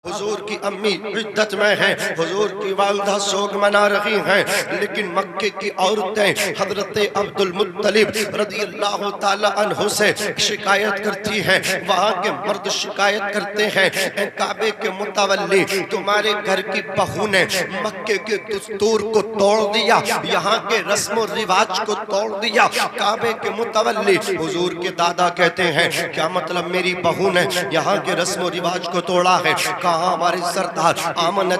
حضور کی امی عدت میں ہیں، حضور کی والدہ سوگ منا رہی ہیں، لیکن مکے کی عورتیں حضرت عبد المطلب رضی اللہ تعالیٰ عنہ سے شکایت کرتی ہیں۔ وہاں کے مرد شکایت کرتے ہیں، اے کعبے کے متولی، تمہارے گھر کی بہو نے مکے کے دستور کو توڑ دیا، یہاں کے رسم و رواج کو توڑ دیا۔ کعبے کے متولی حضور کے دادا کہتے ہیں، کیا مطلب میری بہو نے یہاں کے رسم و رواج کو توڑا ہے؟ کہاں ہماری سردار آمنہ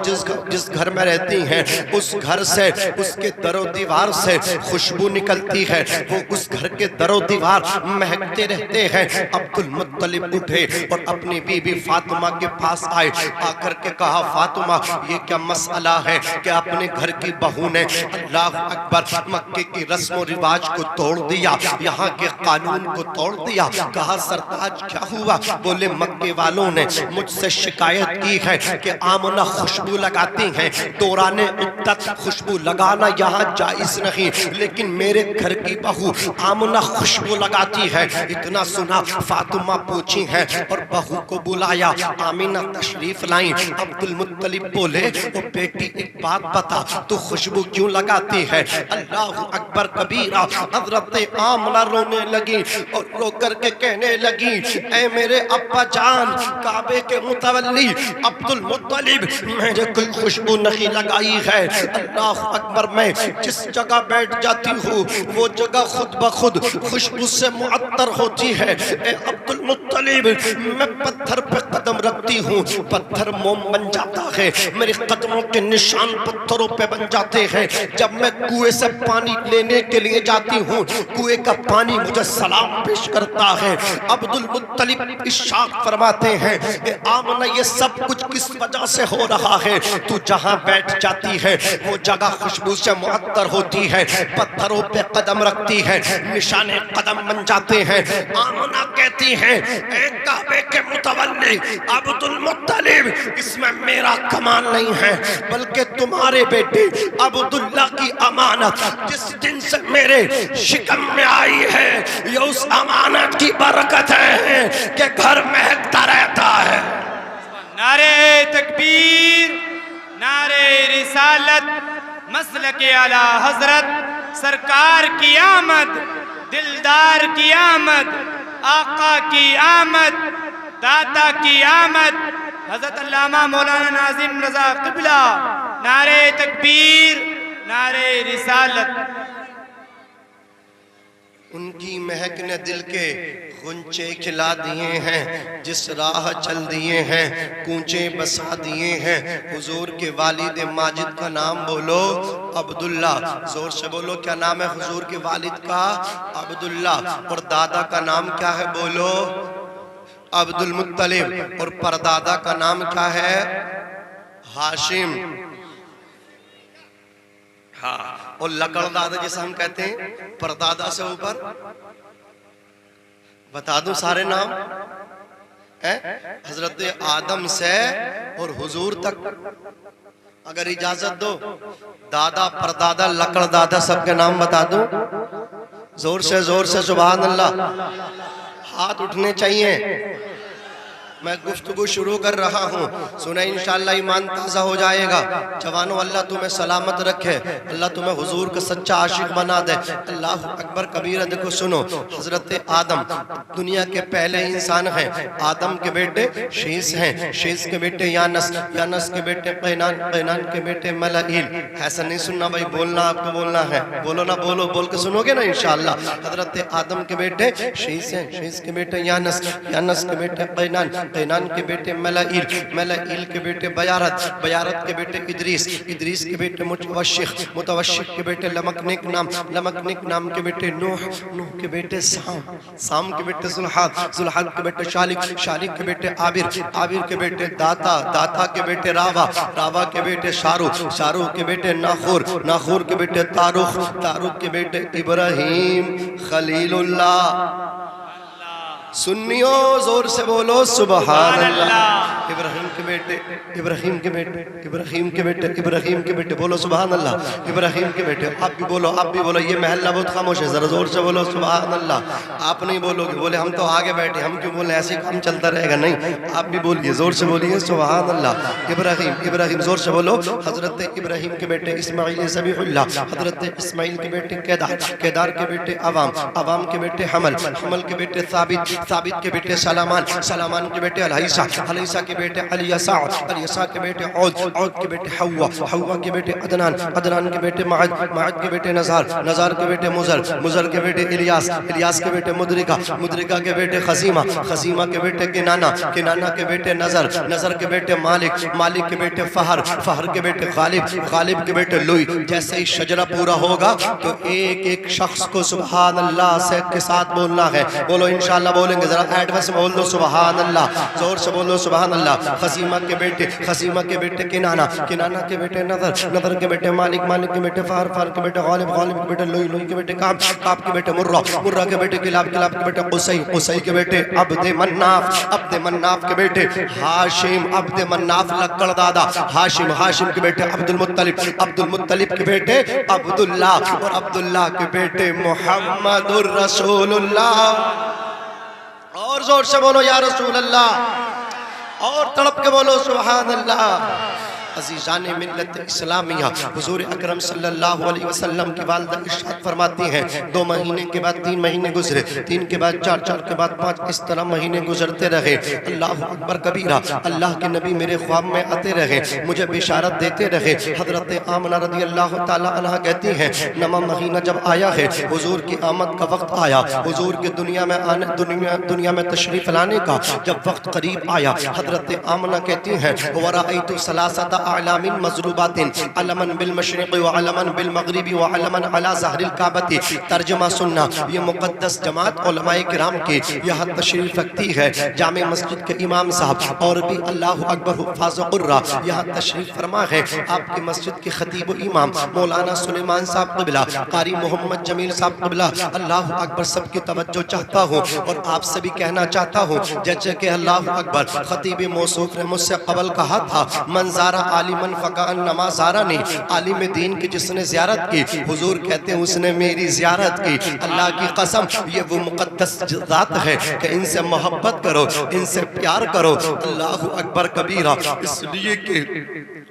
جس گھر میں رہتی ہیں، اس گھر سے، اس کے در و دیوار سے خوشبو نکلتی ہے، وہ اس گھر کے در و دیوار مہکتے رہتے ہیں۔ عبد المطلب اٹھے اور اپنی بی بی فاطمہ کے پاس آئے، آ کر کے کہا، فاطمہ یہ کیا مسئلہ ہے کہ اپنے گھر کی بہو نے اللہ اکبر مکے کی رسم و رواج کو توڑ دیا، یہاں کے قانون کو توڑ دیا؟ کہا سرتاج کیا ہوا؟ بولے مکے والوں نے مجھ سے شکایت کی ہے کہ آمنہ خوشبو لگاتی ہیں، دوران عدت خوشبو لگانا یہاں جائز نہیں، لیکن میرے گھر کی بہو آمنہ خوشبو لگاتی ہے۔ اتنا سنا فاطمہ پوچھی ہیں اور بہو کو بلایا، آمنہ تشریف لائیں۔ عبد المطلب بولے، او بیٹی ایک بات بتا، تو خوشبو کیوں لگاتی ہے؟ اللہ اکبر کبیرہ۔ حضرت آمنہ رونے لگی اور رو کر کے کہنے لگی، اے میرے ابا جان کعبے کے متولی عبد المطلب، میں نے کوئی خوشبو نہیں لگائی ہے۔ اللہ اکبر، میں جس جگہ بیٹھ جاتی ہوں وہ جگہ خود بخود خوشبو سے معطر ہوتی ہے۔ اے عبد المطلب، میں پتھر پہ قدم رکھتی ہوں، پتھر موم بن جاتا ہے، میرے قدموں کے نشان پتھروں پہ بن جاتے ہیں۔ جب میں کنویں سے پانی لینے کے لیے جاتی ہوں، کنویں کا پانی مجھے سلام پیش کرتا ہے۔ عبد المطلب ارشاد فرماتے ہیں، اے آمنہ یہ سب کچھ کس وجہ سے ہو رہا ہے؟ تو جہاں بیٹھ جاتی ہے وہ جگہ خوشبو سے معطر ہوتی ہے، پتھروں پہ قدم رکھتی ہے، نشان قدم بن جاتے ہیں۔ آمنہ کہتی ہیں، اے کعبے کے متولی عبد المطلب، اس میں میرا کمال نہیں ہے بلکہ تمہارے بیٹے عبداللہ کی امانت جس دن سے میرے شکم میں آئی ہے، یہ اس امانت کی برکت ہے کہ گھر مہکتا رہتا ہے۔ نعرہ تکبیر، نعرہ رسالت، مسلک اعلی حضرت، سرکار کی آمد، دلدار کی آمد، آقا کی آمد، داتا کی آمد، حضرت علامہ مولانا ناظم رضا قبلہ۔ نعرہ تکبیر، نعرہ رسالت۔ ان کی مہک نے دل کے غنچے کھلا دیے ہیں، جس راہ چل دیے ہیں کوچے بسا دیے ہیں۔ حضور کے والد ماجد کا نام بولو، عبداللہ۔ زور سے بولو، کیا نام ہے حضور کے والد کا؟ عبداللہ۔ اور دادا کا نام کیا ہے؟ بولو، عبد المطلب۔ اور پردادا کا نام کیا ہے؟ ہاشم۔ ہاں، اور لکڑ دادا جیسا ہم کہتے ہیں، پردادا سے اوپر بتا دوں سارے نام، حضرت آدم سے اور حضور تک اگر اجازت دو، دادا پردادا لکڑ دادا سب کے نام بتا دوں؟ زور سے سبحان اللہ، ہاتھ اٹھنے چاہیے۔ میں گفتگو شروع کر رہا ہوں، سنیں انشاءاللہ ایمان تازہ ہو جائے گا۔ جوانوں، اللہ تمہیں سلامت رکھے، اللہ تمہیں حضور کا سچا عاشق بنا دے۔ اللہ اکبر کبیرہ۔ دیکھو سنو، حضرت آدم دنیا کے پہلے انسان ہیں۔ آدم کے بیٹے شیس ہیں، شیس کے بیٹے یانس، یانس کے بیٹے قینان، قینان کے بیٹے ملائیل۔ ایسا نہیں سننا بھائی، بولنا آپ کو بولنا ہے، بولو نہ بولو، بول کے سنو گے نا انشاءاللہ۔ حضرت آدم کے بیٹے شیس ہیں، شیس کے بیٹے یانس، یانس کے بیٹے قینان، قینان کے بیٹے ملائیل، ملائیل کے بیٹے بیارت، بیارت کے بیٹے ادریس، ادریس کے بیٹے متوشق، متوشق کے بیٹے لمکنک نام، لمکنک نام کے بیٹے نوح، نوح کے بیٹے سام، سام کے بیٹے زلحاد، زلحاد کے بیٹے شالک، شالک کے بیٹے عابر، عابر کے بیٹے داتا، داتا کے بیٹے راوا، راوا کے بیٹے شاروخ، شاروخ کے بیٹے ناخور، ناخور کے بیٹے تاروخ، تاروخ کے بیٹے ابراہیم خلیل اللہ۔ سنیوں زور سے بولو سبحان اللہ۔ ابراہیم کے بیٹے ابراہیم کے بیٹے ابراہیم کے بیٹے ابراہیم کے بیٹے بولو سبحان اللہ۔ ابراہیم کے بیٹے آپ بھی بولو آپ بھی بولو۔ یہ محلہ بہت خاموش ہے، ذرا زور سے بولو سبحان اللہ۔ آپ نہیں بولو گے، بولے ہم تو آگے بیٹھے، ہم کیوں بولے، ایسے کام چلتا رہے گا، نہیں آپ بھی بولیے، زور سے بولیے سبحان اللہ۔ ابراہیم ابراہیم زور سے بولو۔ حضرت ابراہیم کے بیٹے اسماعیل ذبیح اللہ، حضرت اسماعیل کے بیٹے کیدار، کیدار کے بیٹے عوام، عوام کے بیٹے حمل، حمل کے بیٹے ثابت، ثابت کے بیٹے سلامان، سلامان کے بیٹے الہیسہ، الہیسہ کے بیٹے الیسع، الیسع کے بیٹے عود، عود کے بیٹے حوا، حوا کے بیٹے عدنان، عدنان کے بیٹے معد، معد کے بیٹے نزار، نزار کے بیٹے مزر، مزر کے بیٹے الیاس، الیاس کے بیٹے مدرکہ، مدرکہ کے بیٹے خزیمہ، خزیمہ کے بیٹے کنانہ، کنانہ کے بیٹے نظر، نظر کے بیٹے مالک، مالک کے بیٹے فہر، فہر کے بیٹے غالب، غالب کے بیٹے لوئی۔ جیسے ہی شجرہ پورا ہوگا تو ایک ایک شخص کو سبحان اللہ سے کے ساتھ بولنا ہے۔ بولو انشاءاللہ بولیں گے، ذرا ایڈوانس میں بول دو سبحان اللہ، زور سے بولو سبحان اللہ۔ خزیمہ کے بیٹے، خزیمہ کے بیٹے کنانہ، کنانہ کے بیٹے نظر، نظر کے بیٹے مالک، مالک کے بیٹے فہر، فہر کے بیٹے غالب، غالب کے بیٹے لوئی، لوئی کے بیٹے کعب، کعب کے بیٹے مرہ، مرہ کے بیٹے کلاب، کلاب کے بیٹے قصی، قصی کے بیٹے عبد مناف، عبد مناف کے بیٹے ہاشم، عبد مناف لکڑ دادا، ہاشم، ہاشم کے بیٹے عبد المطلب، عبد المطلب کے بیٹے عبداللہ، اور عبداللہ کے بیٹے محمد الرسول اللہ۔ اور زور سے بولو یا رسول اللہ، اور تڑپ کے بولو سبحان اللہ۔ عزیزان ملت اسلامیہ، حضور اکرم صلی اللہ علیہ وسلم کی والدہ ارشاد فرماتی ہیں 2 مہینے کے بعد 3 مہینے گزرے، 3 کے بعد 4، 4 کے بعد 5، اس طرح مہینے گزرتے رہے۔ اللہ اکبر کبیرہ، اللہ کے نبی میرے خواب میں آتے رہے، مجھے بشارت دیتے رہے۔ حضرت آمنہ رضی اللہ تعالیٰ عنہ کہتی ہیں 9واں مہینہ جب آیا ہے، حضور کی آمد کا وقت آیا، حضور کے دنیا میں آنے، دنیا میں تشریف لانے کا جب وقت قریب آیا، حضرت آمنہ کہتی ہیں وَرَأَيْتُ ثَلَاثَةَ اعلام مضروبات علما بالمشرق وعلما بالمغرب وعلما على ظہر الکعبۃ۔ ترجمہ سننا، یہ مقدس جماعت علماء کرام کی یہاں تشریف رکھتی ہے، جامع مسجد کے امام صاحب اور بھی اللہ اکبر حفاظ قرہ یہاں تشریف فرما ہے۔ آپ کی مسجد کے خطیب و امام مولانا سلیمان صاحب قبلہ، قاری محمد جمیل صاحب قبلہ، اللہ اکبر سب کی توجہ چاہتا ہوں اور آپ سے بھی کہنا چاہتا ہوں جیسے کہ اللہ اکبر خطیب موصوف نے مجھ سے قبل کہا تھا منظارہ عالمن فکأنما زارنی، عالم دین کی جس نے زیارت کی، حضور کہتے ہیں اس نے میری زیارت کی۔ اللہ کی قسم یہ وہ مقدس ذات ہے کہ ان سے محبت کرو، ان سے پیار کرو۔ اللہ اکبر کبیرہ، اس لیے کہ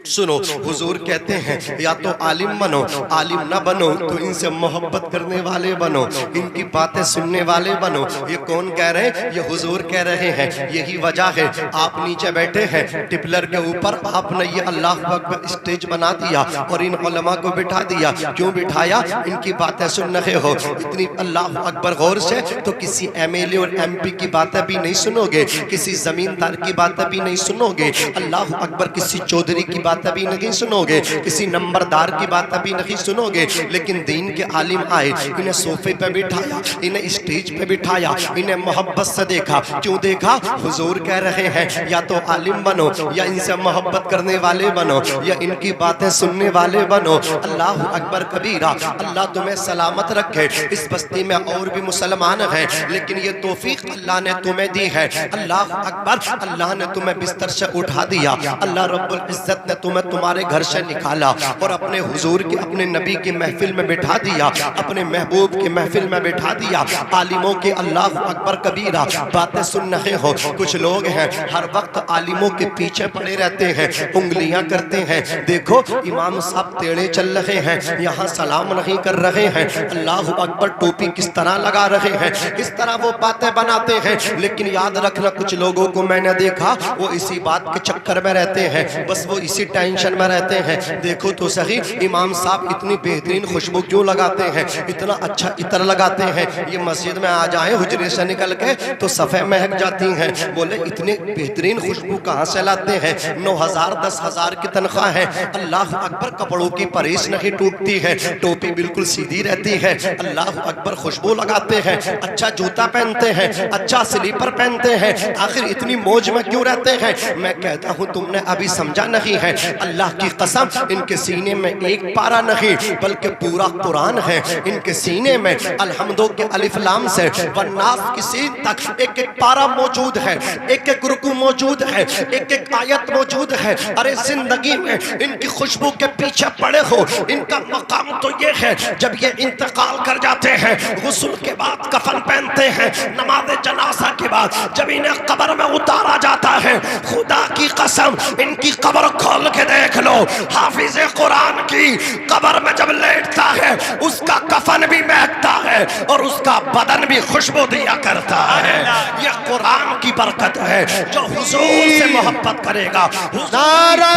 سنو حضور کہتے ہیں یا تو عالم بنو، عالم نہ بنو تو ان سے محبت کرنے والے بنو، ان کی باتیں سننے والے بنو۔ یہ کون کہہ رہے ہیں؟ یہ حضور کہہ رہے ہیں۔ یہی وجہ ہے آپ نیچے بیٹھے ہیں ٹپلر کے اوپر، آپ نے یہ اللہ اکبر اسٹیج بنا دیا اور ان علماء کو بٹھا دیا۔ کیوں بٹھایا؟ ان کی باتیں سن رہے ہو اتنی اللہ اکبر غور سے تو کسی ایم ایل اے اور ایم پی کی باتیں بھی نہیں سنو گے، کسی زمیندار کی باتیں بھی نہیں سنو گے، اللہ اکبر کسی چودھری کی باتیں بھی نہیں سنو گے، کسی نمبردار کی باتیں بھی نہیں سنو گے، لیکن دین کے عالم آئے، انہیں صوفے پہ بٹھایا، انہیں اسٹیج پہ بٹھایا، انہیں محبت سے دیکھا۔ کیوں دیکھا؟ حضور کہہ رہے ہیں یا تو عالم بنو یا ان سے محبت کرنے والے بنو یا ان کی باتیں سننے والے بنو۔ اللہ اکبر کبیرہ، اللہ تمہیں سلامت رکھے۔ اس بستی میں اور بھی مسلمان ہیں لیکن یہ توفیق اللہ نے تمہیں دی ہے۔ اللہ اکبر، اللہ نے تمہیں بستر سے اٹھا دیا، اللہ رب العزت نے تمہیں تمہارے گھر سے نکالا اور اپنے حضور کی، اپنے نبی کی محفل میں بٹھا دیا، اپنے محبوب کی محفل میں بٹھا دیا۔ عالموں کے اللہ اکبر کبیرہ باتیں سن رہے ہو۔ کچھ لوگ ہیں ہر وقت عالموں کے پیچھے پڑے رہتے ہیں، انگلیاں کرتے ہیں، دیکھو امام صاحب ٹیڑے چل رہے ہیں، یہاں سلام نہیں کر رہے ہیں، اللہ اکبر ٹوپی کس طرح لگا رہے ہیں، کس طرح وہ باتیں بناتے ہیں۔ لیکن یاد رکھنا کچھ لوگوں کو میں نے دیکھا وہ اسی بات کے چکر میں رہتے ہیں، بس وہ اسی ٹینشن میں رہتے ہیں۔ دیکھو تو صحیح امام صاحب اتنی بہترین خوشبو کیوں لگاتے ہیں، اتنا اچھا عطر لگاتے ہیں، یہ مسجد میں آ جائیں حجرے سے نکل کے تو صفحے مہک جاتی ہیں۔ بولے اتنے بہترین خوشبو کہاں سے لاتے ہیں؟ 9,000 10,000 کی تنخواہ ہے۔ اللہ اکبر کپڑوں کی پریس نہیں ٹوٹتی ہے، ٹوپی بالکل سیدھی رہتی ہے، اللہ اکبر خوشبو لگاتے ہیں، اچھا جوتا پہنتے ہیں، اچھا سلیپر پہنتے ہیں، آخر اتنی موج میں کیوں رہتے ہیں؟ میں کہتا ہوں تم نے ابھی سمجھا نہیں ہے اللہ کی قسم ان کے سینے میں ایک پارا نہیں بلکہ پورا قرآن ہے. ان کے سینے میں الحمدو کے الف لام سے والناس کی سین تک ایک ایک پارا موجود ہے, ایک ایک رکوع موجود ہے, ایک ایک آیت موجود ہے. ارے زندگی میں ان کی خوشبو کے پیچھے پڑے ہو. ان کا مقام تو یہ ہے جب یہ انتقال کر جاتے ہیں, غسل کے بعد کفن پہنتے ہیں, نماز جنازہ کے بعد جب انہیں قبر میں اتارا جاتا ہے, خدا کی قسم ان کی قبر کھول کے دیکھ لو, حافظ قرآن کی قبر میں جب لیٹتا ہے اس کا کفن بھی مہکتا ہے اور اس کا بدن بھی خوشبو دیا کرتا ہے. یہ قرآن کی برکت ہے. جو حضور سے محبت کرے گا, نعرہ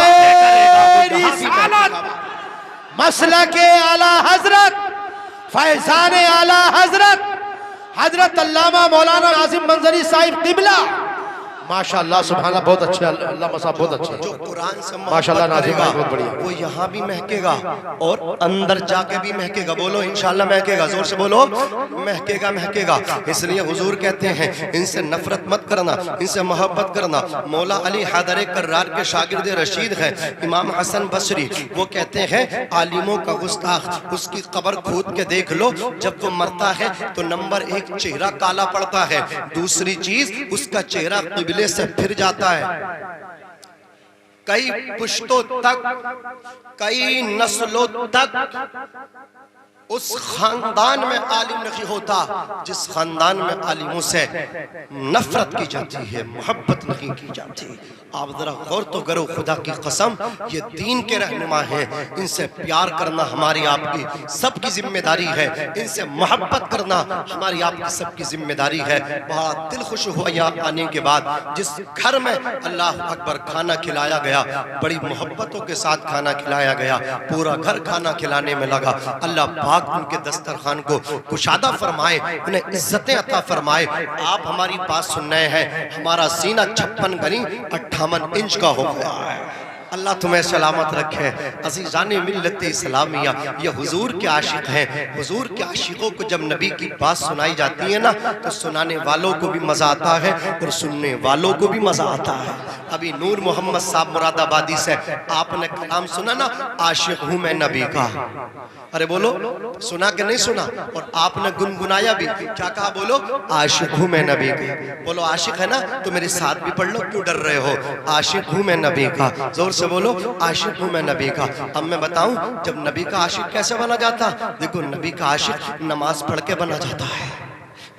رسالت, مسلک اعلیٰ حضرت, فیضان اعلیٰ حضرت حضرت علامہ مولانا ناظم منظری صاحب قبلہ. ماشاءاللہ سبحانہ, بہت اچھے, علامہ صاحب بہت اچھے. جو قرآن سے ماشاءاللہ محبت کرے ناظم گا بھائی بہت بڑھیا. وہ یہاں بھی مہکے گا اور اندر جا کے بھی مہکے گا. بولو انشاءاللہ مہکے گا, زور سے بولو مہکے گا, مہکے گا. اس لیے حضور کہتے ہیں ان سے نفرت مت کرنا, ان سے محبت کرنا. مولا علی حیدر کرار کے شاگرد رشید ہیں امام حسن بصری, وہ کہتے ہیں عالموں کا گستاخ, اس کی قبر کھود کے دیکھ لو, جب وہ مرتا ہے تو نمبر ایک چہرہ کالا پڑتا ہے, دوسری چیز اس کا چہرہ قبلے سے پھر جاتا ہے. کئی پشتوں تک, کئی نسلوں تک اس خاندان میں عالم نہیں ہوتا جس خاندان میں عالموں سے نفرت کی جاتی ہے, محبت نہیں کی جاتی. آپ ذرا غور تو کرو, خدا کی قسم یہ دین کے رہنما ہیں. ان سے پیار کرنا ہماری آپ کی سب کی ذمہ داری ہے, ان سے محبت کرنا ہماری آپ کی سب کی ذمہ داری ہے. بہت دل خوش ہوا یہاں آنے کے بعد. جس گھر میں اللہ اکبر کھانا کھلایا گیا, بڑی محبتوں کے ساتھ کھانا کھلایا گیا, پورا گھر کھانا کھلانے میں لگا. اللہ پاک ان کے دسترخوان کو کشادہ فرمائے, انہیں عزتیں عطا فرمائے. آپ ہماری بات سن رہے ہیں, ہمارا سینہ 56 گنی 58 انچ کا ہو گیا ہے. اللہ تمہیں سلامت رکھے. عزیزان ملت اسلامیہ, یہ حضور کے عاشق ہیں. حضور کے عاشقوں کو جب نبی کی بات سنائی جاتی ہے نا, تو سنانے والوں کو بھی مزہ آتا ہے اور سننے والوں کو بھی مزہ آتا ہے. ابھی نور محمد صاحب مراد آبادی سے آپ نے کلام سنا نا, عاشق ہوں میں نبی کا. ارے بولو, سنا کہ نہیں سنا؟ اور آپ نے گنگنایا بھی, کیا کہا؟ بولو عاشق ہوں میں نبی کا. بولو عاشق ہے نا تو میرے ساتھ بھی پڑھ لو, کیوں ڈر رہے ہو؟ عاشق ہوں میں نبی کا. زور سے بولو عاشق ہوں میں نبی کا. اب میں بتاؤں جب نبی کا عاشق کیسے بنا جاتا؟ دیکھو نبی کا عاشق نماز پڑھ کے بنا جاتا ہے.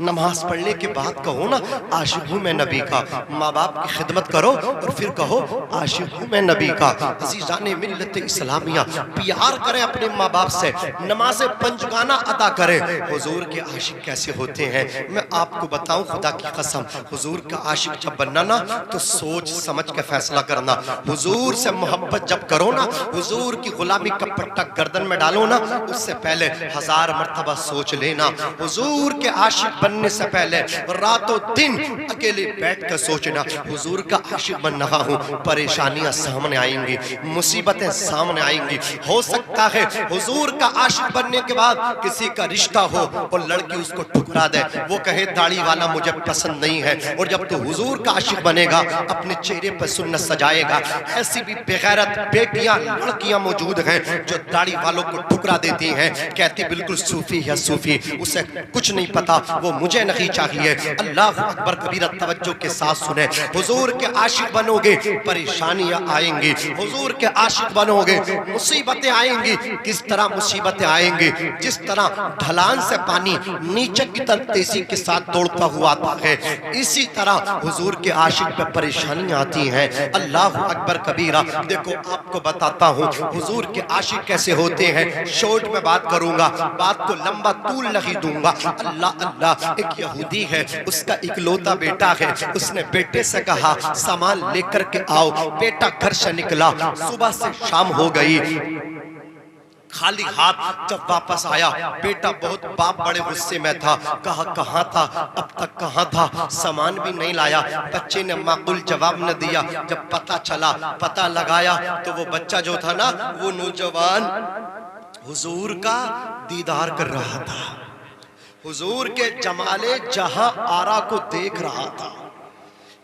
نماز پڑھنے کے بعد کہو نا عاشق ہوں میں نبی کا. ماں باپ کی خدمت کرو اور پھر کہو عاشق ہوں میں نبی کا. عزیزان ملت اسلامیہ, پیار کریں اپنے ماں باپ سے, نماز پنجگانہ ادا کریں. حضور کے عاشق کیسے ہوتے ہیں میں آپ کو بتاؤں, خدا کی قسم. حضور کا عاشق جب بننا نا تو سوچ سمجھ کے فیصلہ کرنا. حضور سے محبت جب کرو نا, حضور کی غلامی کا پٹا گردن میں ڈالو نا, اس سے پہلے 1000 مرتبہ سوچ لینا. حضور کے عاشق بننے سے پہلے رات و دن اکیلے بیٹھ کر سوچنا, حضور کا عاشق بن رہا ہوں, پریشانیاں سامنے آئیں گی, مصیبتیں سامنے آئیں گی. ہو سکتا ہے حضور کا عاشق بننے کے بعد کسی کا رشتہ ہو اور لڑکی اس کو ٹھکرا دے, وہ کہے داڑھی والا مجھے پسند نہیں ہے. اور جب تو حضور کا عاشق بنے گا اپنے چہرے پر سنت سجائے گا. ایسی بھی بغیرت بیٹیاں لڑکیاں موجود ہیں جو داڑھی والوں کو ٹھکرا دیتی ہیں, کہتی بالکل صوفی ہے صوفی, اسے کچھ نہیں پتا, وہ مجھے نہیں چاہیے. اللہ اکبر کبیرہ, توجہ کے ساتھ سنیں. حضور کے عاشق بنو گے پریشانیاں آئیں گی, حضور کے عاشق بنو گے مصیبتیں آئیں گی. کس طرح مصیبتیں آئیں گی؟ جس طرح ڈھلان سے پانی نیچے کی طرف تیزی کے ساتھ دوڑتا ہوا آتا ہے, اسی طرح حضور کے عاشق پہ پریشانیاں آتی ہیں. اللہ اکبر کبیرہ. دیکھو آپ کو بتاتا ہوں حضور کے عاشق کیسے ہوتے ہیں. شورٹ میں بات کروں گا, بات کو لمبا طول نہیں دوں گا. اللہ اللہ, ایک یہودی ہے, اس کا اکلوتا بیٹا ہے. اس نے بیٹے سے کہا سامان لے کر کے آؤ. بیٹا گھر سے نکلا, صبح سے شام ہو گئی, خالی ہاتھ جب واپس آیا, بیٹا بہت باپ بڑے غصے میں تھا. کہا کہاں تھا, اب تک کہاں تھا, سامان بھی نہیں لایا. بچے نے معقول جواب نہ دیا. جب پتہ چلا, پتہ لگایا تو وہ بچہ جو تھا نا, وہ نوجوان حضور کا دیدار کر رہا تھا, حضور کے جمال جہاں آرا کو دیکھ رہا تھا.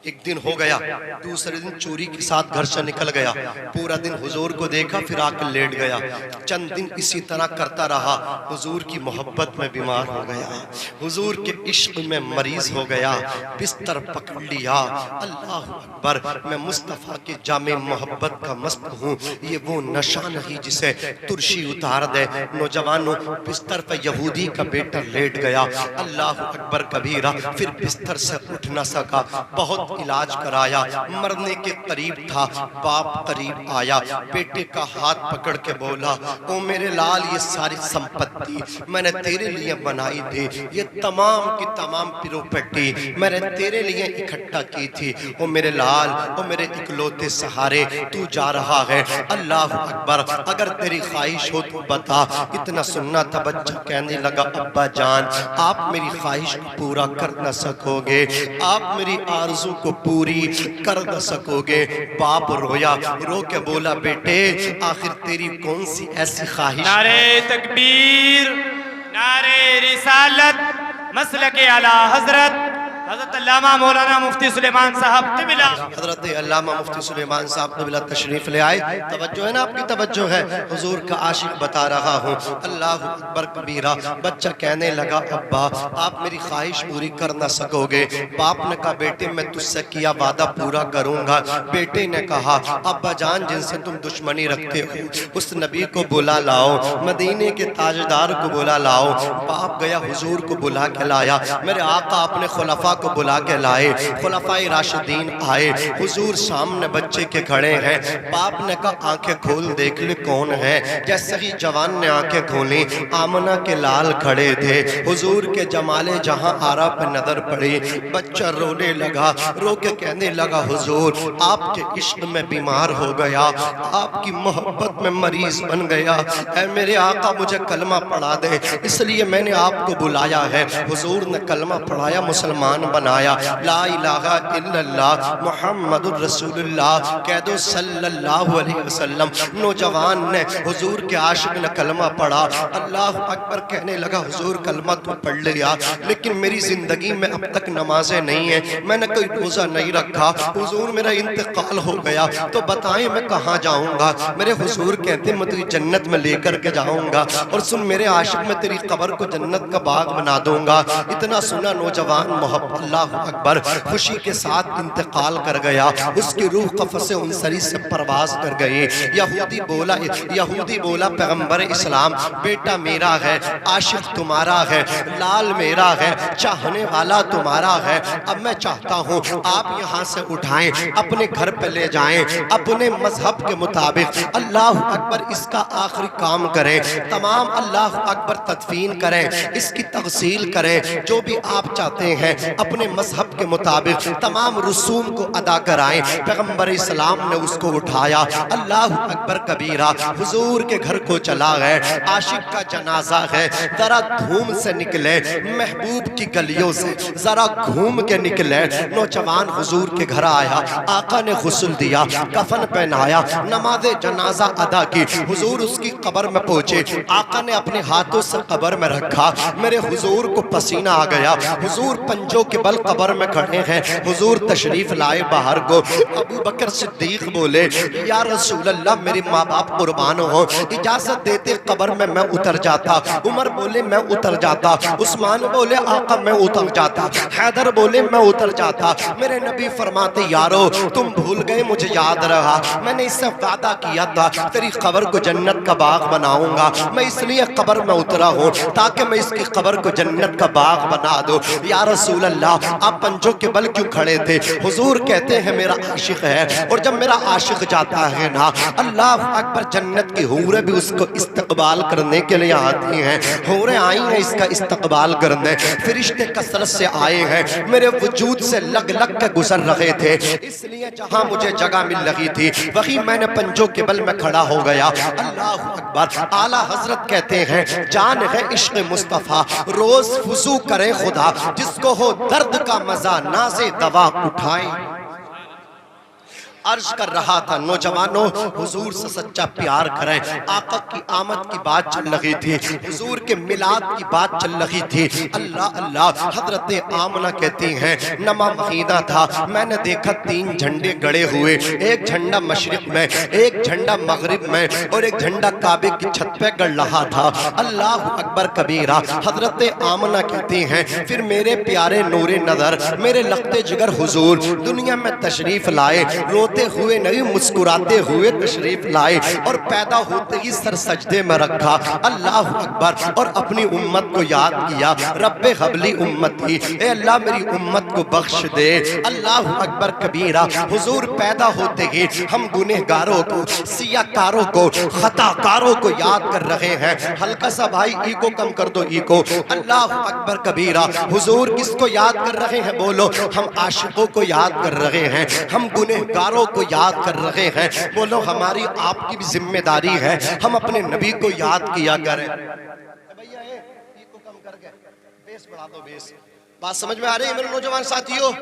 ایک دن ہو گیا، دوسرے دن چوری کے ساتھ گھر سے نکل گیا، پورا دن حضور کو دیکھا پھر آ کے لیٹ گیا، چند دن اسی طرح کرتا رہا، حضور کی محبت میں بیمار ہو گیا، حضور کے عشق میں مریض ہو گیا، بستر پکڑ لیا، اللہ اکبر، میں مصطفیٰ کے جامع محبت کا مست ہوں، یہ وہ نشہ نہیں جسے ترشی اتار دے۔ نوجوانوں، بستر پہ یہودی کا بیٹا لیٹ گیا، اللہ اکبر کبیرہ، پھر بستر سے اٹھ نہ سکا، بہت علاج کرایا، مرنے کے قریب تھا، باپ قریب آیا، بیٹے کا ہاتھ پکڑ کے بولا، او میرے لال، یہ ساری سمپتی میں نے تیرے لیے بنائی تھی، یہ تمام کی تمام پروپرٹی میں نے تیرے لیے اکٹھا کی تھی، او میرے لال، او میرے اکلوتے سہارے، تو جا رہا ہے، اللہ اکبر، اگر تیری خواہش ہو تو بتا۔ اتنا سننا تھا، بچہ کہنے لگا، ابا جان، آپ میری خواہش کو پورا کر نہ سکو گے، آپ میری آرزو کو پوری کر نہ سکو گے۔ باپ رویا، رو کے بولا، بیٹے آخر تیری کون سی ایسی خواہش؟ نعرہ تکبیر، نعرہ رسالت، مسلک اعلیٰ حضرت علامہ مولانا مفتی سلیمان صاحب قبلہ، حضرت علامہ مفتی سلیمان صاحب قبلہ تشریف لے آئے۔ توجہ ہے نا، آپ کی توجہ ہے، حضور کا عاشق بتا رہا ہوں، اللہ اکبر کبیرہ۔ بچہ کہنے لگا، ابا آپ میری خواہش پوری کر نہ سکو گے۔ باپ نے کہا، بیٹے میں تجھ سے کیا وعدہ پورا کروں گا۔ بیٹے نے کہا، ابا جان جن سے تم دشمنی رکھتے ہو اس نبی کو بلا لاؤ، مدینے کے تاجدار کو بلا لاؤ۔ باپ گیا، حضور کو بلا کے لایا، میرے آقا اپنے خلفاء کو بلا کے لائے، خلفاء راشدین آئے، حضور سامنے بچے کے کھڑے ہیں۔ باپ نے کہا، آنکھیں کھول دیکھ لے کون ہے۔ جیسے ہی جوان نے آنکھیں کھولیں، آمنہ کے لال کھڑے تھے، حضور کے جمال جہاں آرا پہ نظر پڑی، بچہ رونے لگا، رو کے کہنے لگا، حضور آپ کے عشق میں بیمار ہو گیا، آپ کی محبت میں مریض بن گیا، اے میرے آقا مجھے کلمہ پڑھا دے، اس لیے میں نے آپ کو بلایا ہے۔ حضور نے کلمہ پڑھایا، مسلمان بنایا، لا الہ الا اللہ محمد الرسول اللہ کہہ دو صلی اللہ علیہ وسلم۔ نوجوان نے، حضور کے عاشق نے کلمہ پڑھا، اللہ اکبر کہنے لگا، حضور کلمہ تو پڑھ لیا لیکن میری زندگی میں اب تک نمازیں نہیں ہیں، میں نے کوئی روزہ نہیں رکھا، حضور میرا انتقال ہو گیا تو بتائیں میں کہاں جاؤں گا؟ میرے حضور کہتے میں تجھے جنت میں لے کر کے جاؤں گا، اور سن میرے عاشق میں تیری قبر کو جنت کا باغ بنا دوں گا۔ اتنا سنا نوجوان محبت، اللہ اکبر، خوشی کے ساتھ انتقال کر گیا، اس کی روح قفس انصری سے پرواز کر گئی۔ یہودی بولا پیغمبر اسلام، بیٹا میرا ہے، عاشق تمہارا ہے، لال میرا ہے، چاہنے والا تمہارا ہے، اب میں چاہتا ہوں آپ یہاں سے اٹھائیں، اپنے گھر پہ لے جائیں، اپنے مذہب کے مطابق اللہ اکبر اس کا آخری کام کریں، تمام اللہ اکبر تدفین کریں، اس کی تغسیل کریں، جو بھی آپ چاہتے ہیں اپنے مذہب کے مطابق تمام رسوم کو ادا کرائیں۔ پیغمبر اسلام نے اس کو اٹھایا، اللہ اکبر کبیرہ، حضور کے گھر کو چلا گئے، عاشق کا جنازہ ہے، ذرا دھوم سے نکلے، محبوب کی گلیوں سے ذرا گھوم کے نکلے۔ نوجوان حضور کے گھر آیا، آقا نے غسل دیا، کفن پہنایا، نماز جنازہ ادا کی، حضور اس کی قبر میں پہنچے، آقا نے اپنے ہاتھوں سے قبر میں رکھا، میرے حضور کو پسینہ آ گیا، حضور پنجوں کے بل قبر میں کھڑے ہیں، حضور تشریف لائے باہر کو۔ ابو بکر صدیق بولے، یا رسول اللہ میرے ماں باپ قربان ہو، اجازت دیتے قبر میں میں اتر جاتا۔ عمر بولے میں اتر جاتا، عثمان بولے آقا میں اتر جاتا، حیدر بولے میں اتر جاتا۔ میرے نبی فرماتے، یارو تم بھول گئے، مجھے یاد رہا، میں نے اس سے وعدہ کیا تھا تیری قبر کو جنت کا باغ بناؤں گا، میں اس لیے قبر میں اترا ہوں تاکہ میں اس کی قبر کو جنت کا باغ بنا دوں۔ یا رسول اللہ آپ پنجوں کے بل کیوں کھڑے تھے؟ حضور کہتے ہیں میرا عاشق ہے، اور جب میرا عاشق جاتا ہے نا، اللہ اکبر، جنت کی حوریں بھی اس کو استقبال کرنے کے لیے آتی ہیں، حوریں آئی ہیں اس کا استقبال کرنے، فرشتے کثرت سے آئے ہیں، میرے وجود سے لگ لگ کے گزر رہے تھے، اس لیے جہاں مجھے جگہ مل رہی تھی وہی میں نے پنجوں کے بل میں کھڑا ہو گیا۔ اللہ اکبر، اعلیٰ حضرت کہتے ہیں جان ہے عشق مصطفیٰ، روز وضو کرے خدا، جس کو ہو درد کا مزہ ناز دوا اٹھائیں۔ عرض کر رہا تھا نوجوانوں حضور سے سچا پیار کریں. آقا کی آمد کی بات چل رہی تھی, حضور کے میلاد کی بات چل رہی تھی. اللہ اللہ, حضرت آمنہ کہتی ہیں نما مہینہ تھا, میں نے دیکھا 3 جھنڈے گڑے ہوئے, ایک جھنڈا مشرق میں, ایک جھنڈا مغرب میں, اور ایک جھنڈا کعبے کی چھت پہ گڑ رہا تھا. اللہ اکبر کبیرہ. حضرت آمنہ کہتی ہیں پھر میرے پیارے نور نظر, میرے لخت جگر حضور دنیا میں تشریف لائے, روتے ہوئے نہیں مسکراتے ہوئے تشریف لائے, اور پیدا ہوتے ہی سر سجدے میں رکھا. اللہ اکبر. اور اپنی امت کو یاد کیا, رب حبلی امتی, اے اللہ میری امت کو بخش دے. اللہ اکبر کبیرہ. حضور پیدا ہوتے ہی ہم گنہگاروں کو, سیاہ کاروں کو, خطا کاروں کو یاد کر رہے ہیں. ہلکا سا بھائی ایگو کم کر دو, ایگو. اللہ اکبر کبیرہ. حضور کس کو یاد کر رہے ہیں بولو؟ ہم عاشقوں کو یاد کر رہے ہیں, ہم گنہگاروں کو یاد کر رہے ہیں. بولو ہماری آپ کی بھی ذمہ داری ہے ہم اپنے نبی کو یاد کیا کریں. بھیا ایگو کم کر کے بیس بڑھا دو, بیس. بات سمجھ میں آ رہی ہے میرے نوجوان ساتھیوں؟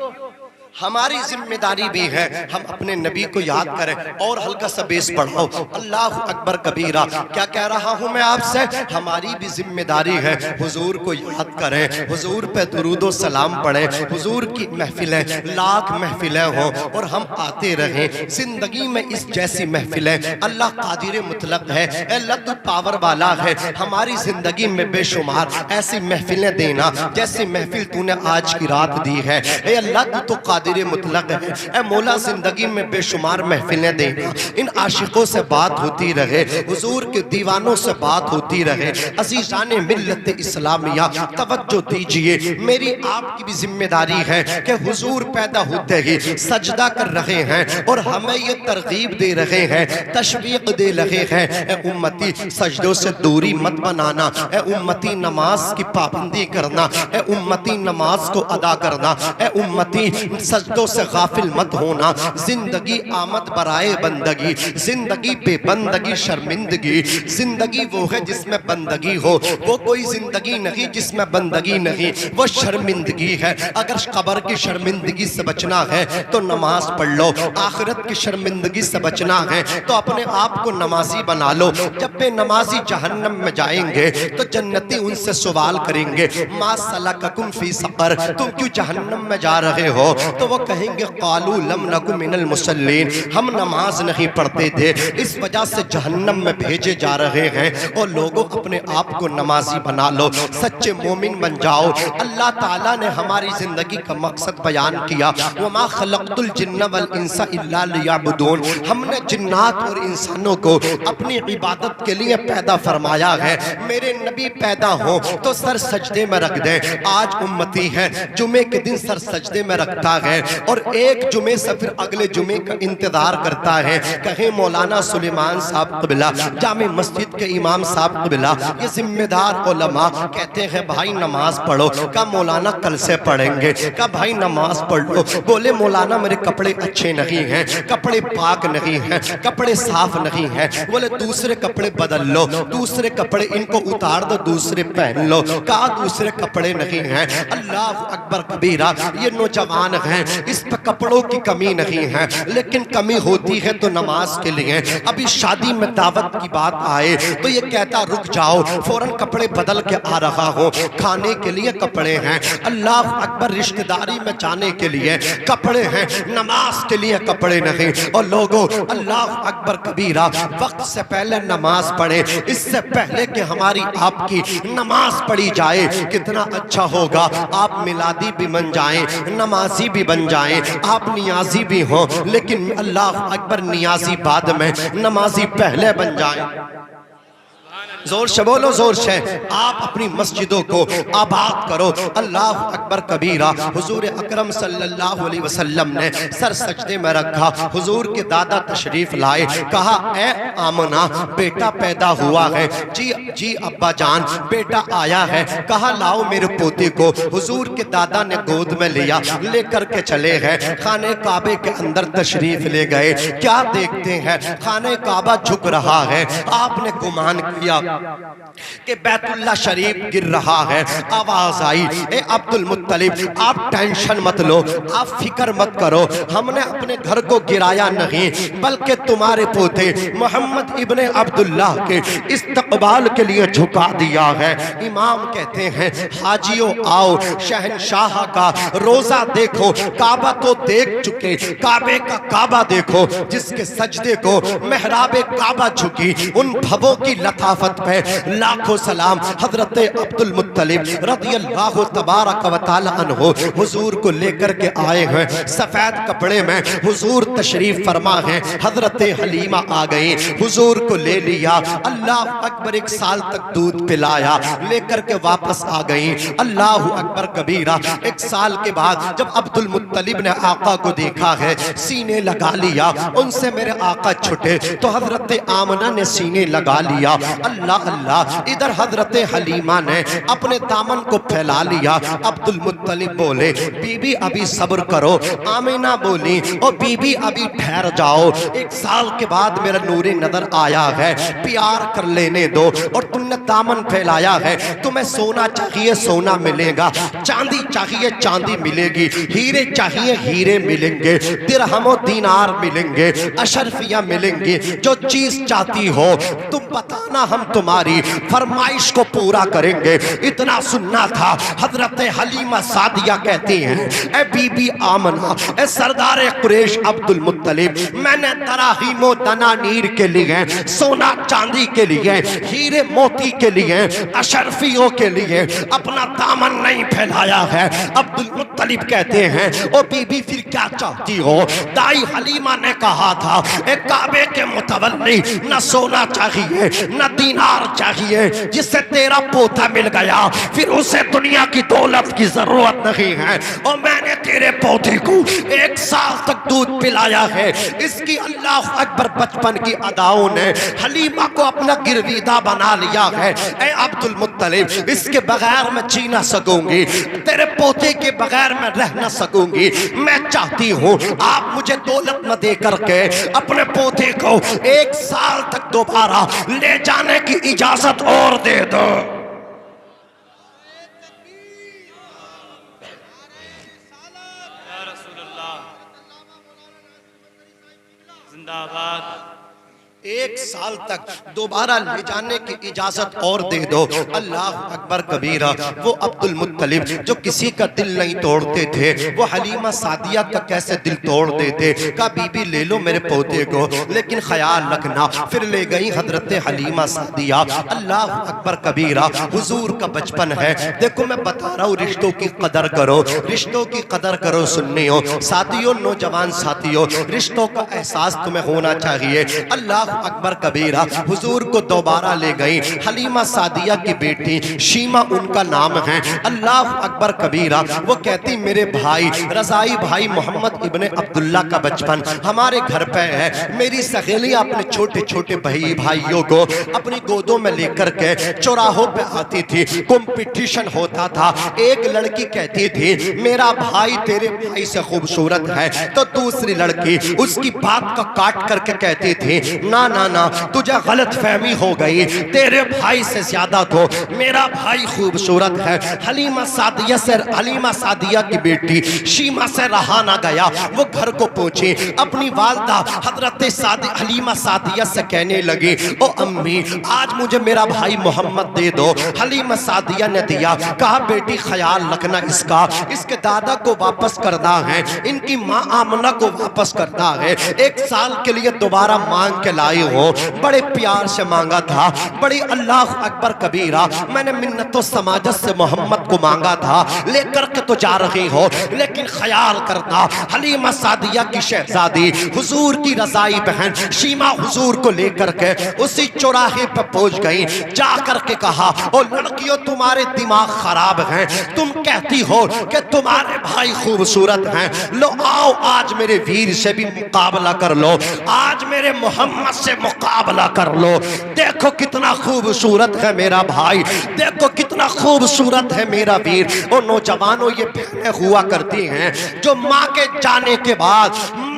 ہماری ذمہ داری بھی ہے ہم اپنے نبی کو یاد کریں. اور ہلکا سا بیس بڑھاؤ. اللہ اکبر کبیرہ. کیا کہہ رہا ہوں میں آپ سے؟ ہماری بھی ذمہ داری ہے حضور کو یاد کریں, حضور پہ درود و سلام پڑھیں. حضور کی محفلیں لاکھ محفلیں ہوں اور ہم آتے رہیں. زندگی میں اس جیسی محفلیں اللہ قادر مطلق ہے, اے اللہ تو پاور والا ہے. ہماری زندگی میں بے شمار ایسی محفلیں دینا جیسی محفل تو نے آج کی رات دی ہے. اے اللہ تو قادر مطلق ہے. اے مولا زندگی میں بے شمار محفلیں دینا, ان عاشقوں سے بات ہوتی رہے, حضور کے دیوانوں سے بات ہوتی رہے. عزیزان ملت اسلامیہ توجہ دیجئے, میری آپ کی بھی ذمہ داری ہے کہ حضور پیدا ہوتے ہی سجدہ کر رہے ہیں اور ہمیں یہ ترغیب دے رہے ہیں, تشویق دے رہے ہیں. اے امتی سجدوں سے دوری مت بنانا, اے امتی نماز کی پابندی کرنا, اے امتی نماز کو ادا کرنا, اے امتی سجدوں سے غافل مت ہونا. زندگی آمد برائے بندگی, زندگی بے بندگی شرمندگی. زندگی وہ ہے جس میں بندگی ہو, وہ کوئی زندگی نہیں جس میں بندگی نہیں, وہ شرمندگی ہے. اگر قبر کی شرمندگی سے بچنا ہے تو نماز پڑھ لو, آخرت کی شرمندگی سے بچنا ہے تو اپنے آپ کو نمازی بنا لو. جب بے نمازی جہنم میں جائیں گے تو جنتی ان سے سوال کریں گے ما سلککم فی سقر, تم کیوں جہنم میں جا رہے ہو؟ تو وہ کہیں گے قالوا لم نکن من المصلین, ہم نماز نہیں پڑھتے تھے اس وجہ سے جہنم میں بھیجے جا رہے ہیں. اور لوگوں اپنے آپ کو نمازی بنا لو, سچے مومن بن جاؤ. اللہ تعالیٰ نے ہماری زندگی کا مقصد بیان کیا, وما خلقت الجن والانس الا لیعبدون, ہم نے جنات اور انسانوں کو اپنی عبادت کے لیے پیدا فرمایا ہے. میرے نبی پیدا ہوں تو سر سجدے میں رکھ دیں. آج امتی ہے جمعے کے دن سر سجدے میں رکھتا ہے اور ایک جمعے سے پھر اگلے جمعے کا انتظار کرتا ہے. کہیں مولانا سلیمان صاحب قبلہ, جامع مسجد کے امام صاحب قبلہ, یہ ذمہ دار علماء کہتے ہیں بھائی نماز پڑھو. کہا مولانا کل سے پڑھیں گے. کہا بھائی نماز پڑھ لو. بولے مولانا میرے کپڑے اچھے نہیں ہیں, کپڑے پاک نہیں ہیں, کپڑے صاف نہیں ہیں. بولے دوسرے کپڑے بدل لو, دوسرے کپڑے ان کو اتار دو, دوسرے پہن لو. کہا دوسرے کپڑے نہیں ہیں. اللہ اکبر کبیرہ. یہ نوجوان ہیں, اس پہ کپڑوں کی کمی نہیں ہے, لیکن کمی ہوتی ہے تو نماز کے لیے. ابھی شادی میں دعوت کی بات آئے تو یہ کہتا رک جاؤ, فوراً کپڑے بدل کے آ رہا ہوں. کھانے کے لیے کپڑے ہیں, اللہ اکبر, رشتہ داری میں جانے کے لیے کپڑے ہیں, نماز کے لیے کپڑے نہیں. اور لوگوں اللہ اکبر کبیرہ, وقت سے پہلے نماز پڑھے, اس سے پہلے کہ ہماری آپ کی نماز پڑھی جائے کتنا اچھا ہوگا. آپ میلادی بھی بن جائیں, نمازی بھی بن جائیں, آپ نیازی بھی ہوں, لیکن اللہ اکبر نیازی بعد میں, نمازی پہلے بن جائیں. زور سے بولو, زور سے. آپ اپنی مسجدوں کو آباد کرو. اللہ اکبر کبیرہ. حضور اکرم صلی اللہ علیہ وسلم نے سر سجدے میں رکھا. حضور کے دادا تشریف لائے, کہا اے آمنہ بیٹا پیدا ہوا ہے. جی جی ابا جان بیٹا آیا ہے، کہا لاؤ میرے پوتے کو۔ حضور کے دادا نے گود میں لیا، لے کر کے چلے گئے خانہ کعبے کے اندر تشریف لے گئے۔ کیا دیکھتے ہیں؟ خانہ کعبہ جھک رہا ہے۔ آپ نے گمان کیا کہ بیت اللہ شریف گر رہا ہے۔ آواز آئی، اے عبد المطلب آپ ٹینشن مت لو، آپ فکر مت کرو، ہم نے اپنے گھر کو گرایا نہیں بلکہ تمہارے پوتے محمد ابن عبداللہ کے استقبال کے لیے جھکا دیا ہے۔ امام کہتے ہیں حاجیوں آؤ، شہنشاہ کا روزہ دیکھو، کعبہ تو دیکھ چکے، کعبے کا کعبہ دیکھو جس کے سجدے کو محراب کعبہ جھکی، ان بھووں کی لطافت پہ لاکھوں سلام۔ حضرت عبد المطلب رضی اللہ تبارک و تعالی عنہ حضور کو لے کر کے آئے ہیں، سفید کپڑے میں حضور تشریف فرما ہے۔ حضرت حلیمہ آ گئی، حضور کو لے لیا، اللہ اکبر، 1 سال تک دودھ پلایا، لے کر کے واپس آ گئی، اللہ اکبر کبیرہ۔ 1 سال کے بعد جب عبد المطلب نے آقا کو دیکھا ہے، سینے لگا لیا، ان سے میرے آقا چھٹے تو حضرت آمنہ نے سینے لگا لیا، اللہ اللہ۔ ادھر حضرت حلیمہ نے اپنے دامن کو پھیلا لیا۔ عبد المطلب بولے بی بی ابھی صبر کرو، آمنہ بولی او بی بی ابھی ٹھہر جاؤ، 1 سال کے بعد میرا نور نظر آیا ہے، پیار کر لینے دو، اور تم نے دامن پھیلایا ہے، تمہیں سونا چاہیے سونا ملے گا، چاندی چاہیے چاندی ملے گی، ہیرے چاہیے ہیرے ملیں گے، درہم و دینار ملیں گے، اشرفیہ ملیں گی، جو چیز چاہتی ہو تم بتانا، ہم تمہاری فرمائش کو پورا کریں گے۔ اتنا سننا تھا۔ حضرت حلیمہ سعدیہ کہتی ہیں اے بی بی آمنہ، اے سردار قریش عبد المطلب، میں نے دراہیم و دنانیر کے لیے، سونا چاندی کے لیے، ہیرے موتی کے لیے، اشرفیوں کے لیے اپنا دامن نہیں پھیلایا ہے۔ عبد المطلب کہتے ہیں او بی بی پھر کیا چاہتی ہو؟ دائی حلیمہ نے کہا تھا اے کعبے کے متولی، نہ سونا چاہیے نہ دینار چاہیے، جس سے تیرا پوتا مل گیا پھر اسے دنیا کی دولت کی ضرورت نہیں ہے، اور میں نے تیرے پوتے کو 1 سال تک دودھ پلایا ہے۔ اس کی اللہ اکبر بچپن کی اداؤں نے حلیمہ کو اپنا گرویدہ بنا لیا ہے۔ اے عبد المطلب اس کے بغیر میں جی نہ سکوں گی، تیرے پوتے کے بغیر میں رہ نہ سکوں گی، میں چاہتی ہوں آپ مجھے دولت نہ دے کر کے اپنے پوتے کو 1 سال تک دوبارہ لے جانے کی اجازت اور دے دو۔ یا رسول اللہ زندہ آباد۔ 1 سال تک دوبارہ لے جانے کی اجازت اور دے دو۔ اللہ اکبر کبیرہ۔ وہ عبد المطلب جو کسی کا دل نہیں توڑتے تھے، وہ حلیمہ سعدیہ کا کیسے دل توڑ دیتے؟ کہا بی بی لے لو میرے پوتے کو، لیکن خیال رکھنا۔ پھر لے گئی حضرت حلیمہ سعدیہ۔ اللہ اکبر کبیرہ۔ حضور کا بچپن ہے، دیکھو میں بتا رہا ہوں، رشتوں کی قدر کرو، رشتوں کی قدر کرو سنیوں، ساتھیوں، نوجوان ساتھیوں، رشتوں کا احساس تمہیں ہونا چاہیے۔ اللہ اکبر کبیرہ۔ حضور کو دوبارہ لے گئی، حلیمہ سعدیہ کی بیٹی شیمہ ان کا نام ہے۔ اللہ اکبر کبیرہ۔ وہ کہتی میرے بھائی رضائی بھائی محمد ابن عبداللہ کا بچپن ہمارے گھر پہ ہے، میری سہیلی اپنے چھوٹے چھوٹے بھائیوں کو اپنی گودوں میں لے کر کے چوراہوں پہ آتی تھی، کمپٹیشن ہوتا تھا۔ ایک لڑکی کہتی تھی میرا بھائی تیرے بھائی سے خوبصورت ہے، تو دوسری لڑکی اس کی بات کا کاٹ کر کے کہتی تھی نہ تجھے غلط فہمی ہو گئی، تیرے بھائی سے زیادہ تو میرا بھائی خوبصورت ہے۔ حلیمہ سعدیہ کی بیٹی شیمہ سے رہا نہ گیا، وہ گھر کو پہنچی، اپنی والدہ حضرت حلیمہ سعدیہ سے کہنے لگی او امی آج مجھے میرا بھائی محمد دے دو۔ حلیمہ سعدیہ نے دیا، کہا بیٹی خیال رکھنا اس کے دادا کو واپس کرنا ہے، ان کی ماں آمنہ کو واپس کرنا ہے، 1 سال کے لیے دوبارہ مانگ کے لائی ہو، بڑے پیار سے مانگا تھا، بڑی اللہ اکبر کبیرہ، میں نے منت و سماجت سے محمد کو مانگا تھا، لے کر کے تو جا رہی ہو، لیکن خیال کرنا حلیمہ سعدیہ کی شہزادی حضور کی رضائی بہن شیمہ حضور کو لے کر کے اسی چوراہے پہ پہنچ گئی، جا کر کے کہا او لڑکیوں تمہارے دماغ خراب ہیں، تم کہتی ہو کہ تمہارے بھائی خوبصورت ہیں، لو آؤ آج میرے ویر سے بھی مقابلہ کر لو، آج میرے محمد سے مقابلہ کر لو. دیکھو کتنا خوبصورت ہے میرا بھائی, دیکھو کتنا خوبصورت ہے میرا ویر. اور نوجوانوں یہ بہنیں ہوا کرتی ہیں جو ماں کے جانے کے بعد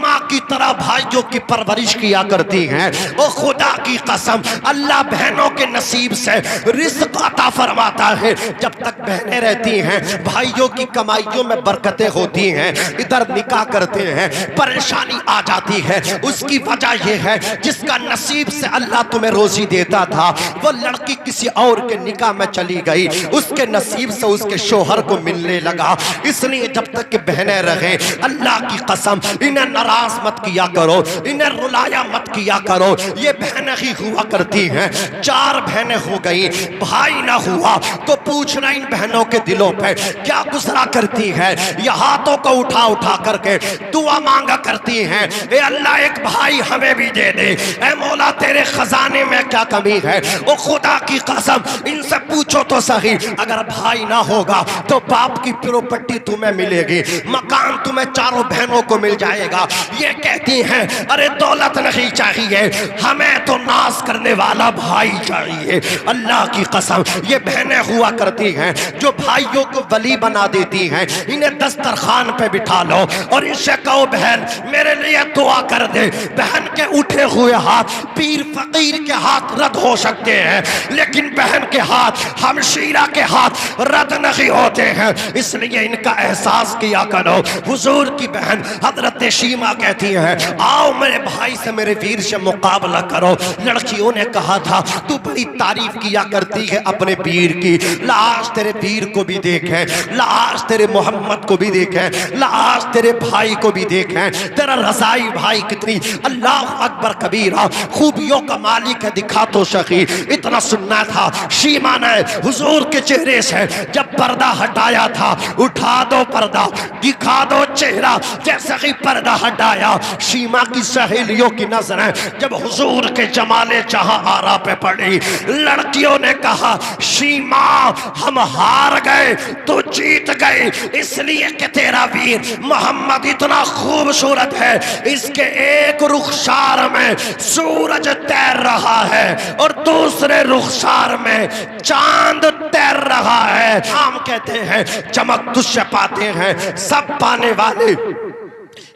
ماں کی طرح بھائیوں کی پرورش کیا کرتی ہیں. او خدا کی قسم اللہ بہنوں کے نصیب سے رزق عطا فرماتا ہے. جب تک بہنیں رہتی ہیں بھائیوں کی کمائیوں میں برکتیں ہوتی ہیں. ادھر نکاح کرتے ہیں پریشانی آ جاتی ہے. اس کی وجہ یہ ہے جس کا نصیب سے اللہ تمہیں روزی دیتا تھا وہ لڑکی کسی اور کے نکاح میں چلی گئی, اس کے نصیب سے اس کے شوہر کو ملنے لگا. اس لیے جب تک کہ بہنیں رہیں اللہ کی قسم انہیں ناراض مت کیا کرو, انہیں رلایا مت کیا کرو. یہ بہنیں ہی ہوا کرتی ہیں. 4 بہنیں ہو گئی, بھائی نہ ہوا تو پوچھنا ان بہنوں کے دلوں پہ کیا گزرا کرتی ہے. یہ ہاتھوں کو اٹھا اٹھا کر کے دعا مانگا کرتی ہیں, اے اللہ ایک بھائی ہمیں بھی دے دے, اے مولا تیرے خزانے میں کیا کمی ہے. او خدا کی قسم ان سے پوچھو تو صحیح, اگر بھائی نہ ہوگا تو باپ کی پراپرٹی تمہیں ملے گی, مکان تمہیں 4 بہنوں کو مل جائے گا. یہ کہتی ہیں ارے دولت نہیں چاہیے ہمیں تو ناز کرنے والا بھائی چاہیے. اللہ کی قسم یہ بہنیں ہوا کرتی ہیں جو بھائیوں کو ولی بنا دیتی ہیں. انہیں دسترخوان پہ بٹھا لو اور ان سے کہو بہن میرے لیے دعا کر دے. بہن کے اٹھے ہوئے ہاتھ پیر فقیر کے ہاتھ رد ہو سکتے ہیں لیکن بہن کے ہاتھ ہمشیرہ کے ہاتھ رد نہیں ہوتے ہیں. اس لیے ان کا احساس کیا کرو. حضور کی بہن حضرت شیمہ کہتی ہیں آؤ میرے بھائی سے میرے ویر سے مقابلہ کرو. لڑکیوں نے کہا تھا تو بڑی تعریف کیا کرتی ہے اپنے پیر کی, لاش تیرے پیر کو بھی دیکھیں, لاش تیرے محمد کو بھی دیکھیں, لاش تیرے بھائی کو بھی دیکھیں. تیرا رضائی بھائی کتنی اللہ اکبر کبیرہ خوبیوں کا مالک ہے, دکھا تو سخی. اتنا سننا تھا شیمہ نے حضور کے چہرے سے جب پردہ ہٹایا تھا, اٹھا دو پردہ دکھا دو چہرہ, جیسے ہی پردہ ہٹایا شیمہ کی سہیلیوں کی نظریں جب حضور کے جمال جہاں آرا پہ پڑی, لڑکیوں نے کہا شیمہ ہم ہار گئے تو جیت گئے, اس لیے کہ تیرا ویر محمد اتنا خوبصورت ہے, اس کے ایک رخسار میں سورج تیر رہا ہے اور دوسرے رخسار میں چاند تیر رہا ہے. ہم کہتے ہیں چمک تجھ سے پاتے ہیں سب پانے والے,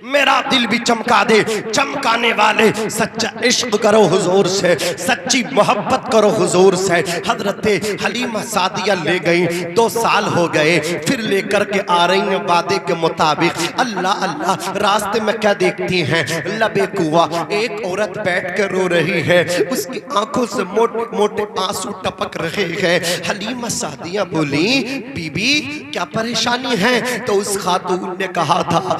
میرا دل بھی چمکا دے چمکانے والے. سچا عشق کرو حضور سے, سچی محبت کرو حضور سے. حضرت حلیمہ سعدیہ لے گئی, 2 سال ہو گئے, پھر لے کر کے آ رہی ہیں وعدے کے مطابق. اللہ اللہ راستے میں کیا دیکھتی ہیں, لبے کنواں ایک عورت بیٹھ کر رو رہی ہے, اس کی آنکھوں سے موٹے موٹے آنسو ٹپک رہے ہیں. حلیمہ سعدیہ بولی بی بی کیا پریشانی ہے؟ تو اس خاتون نے کہا تھا